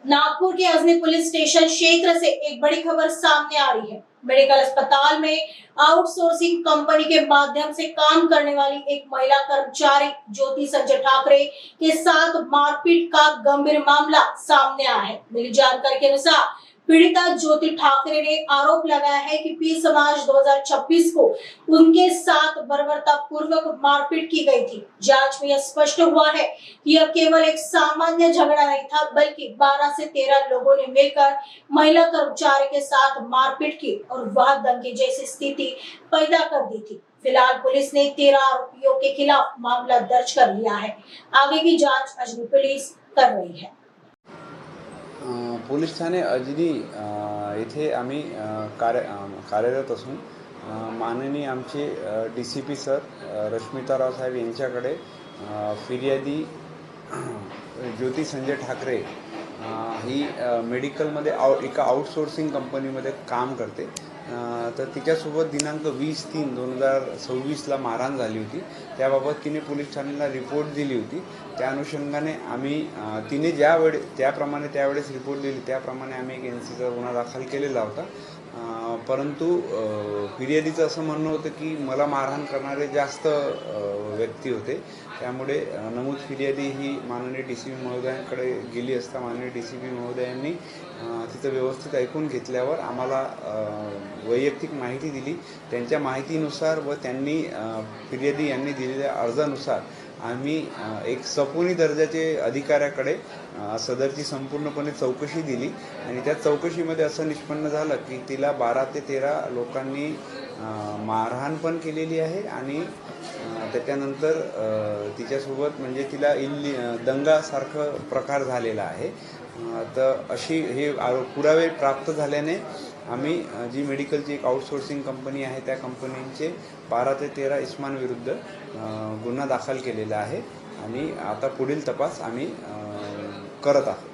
नागपुर के Ajni police station क्षेत्र से एक बड़ी खबर सामने आ रही है। मेडिकल अस्पताल में आउटसोर्सिंग कंपनी के माध्यम से काम करने वाली एक महिला कर्मचारी ज्योति संजय ठाकरे के साथ मारपीट का गंभीर मामला सामने आया है। मिली जानकारी के अनुसार पीड़िता ज्योति ठाकरे ने आरोप लगाया है कि 20 मार्च 2026 को उनके साथ बर्बरता पूर्वक मारपीट की गई थी। जांच में यह स्पष्ट हुआ है कि यह केवल एक सामान्य झगड़ा नहीं था, बल्कि 12 से 13 लोगों ने मिलकर महिला कर्मचारी के साथ मारपीट की और वह दंगे जैसी स्थिति पैदा कर दी थी। फिलहाल पुलिस ने 13 आरोपियों के खिलाफ मामला दर्ज कर लिया है। आगे की जांच अजनी पुलिस कर रही है। पोलीस ठाणे अजनी येथे आम्ही कार्यरत असून माननीय आमचे DCP सर रश्मिताराव साहेब यांच्याकडे फिर्यादी ज्योती संजय ठाकरे ही मेडिकलमध्ये एका आउटसोर्सिंग कंपनीमध्ये काम करते। तर तिच्यासोबत दिनांक 20/3/2026ला मारहाण झाली होती। त्याबाबत तिने पोलीस ठाण्याला रिपोर्ट दिली होती। त्या अनुषंगाने आम्ही तिने त्यावेळेस रिपोर्ट दिली त्याप्रमाणे आम्ही एक NCचा गुन्हा दाखल केलेला होता। परंतु फिर्यादीचं असं म्हणणं होतं की मला मारहाण करणारे जास्त व्यक्ती होते। त्यामुळे नमूद फिर्यादी ही माननीय DCP महोदयांकडे गेली असता माननीय DCP महोदयांनी तिथं व्यवस्थित ऐकून घेतल्यावर आम्हाला वैयक्तिक माहिती दिली। त्यांच्या माहितीनुसार व त्यांनी फिर्यादी यांनी दिलेल्या अर्जानुसार आम्ही एक सपोनी दर्जाचे अधिकाऱ्याकडे सदरची संपूर्णपणे चौकशी दिली आणि त्या चौकशीमध्ये असं निष्पन्न झालं की तिला 12 ते 13 लोकांनी मारहाण पण केलेली आहे आणि त्याच्यानंतर तिच्यासोबत म्हणजे तिला दंगासारखं प्रकार झालेला आहे। तर अशी हे पुरावे प्राप्त झाल्याने आम्ही जी मेडिकलची एक आउटसोर्सिंग कंपनी आहे त्या कंपनीचे 12 ते 13 इसमांविरुद्ध गुन्हा दाखल केलेला आहे आणि आता पुढील तपास आम्ही करत आहोत।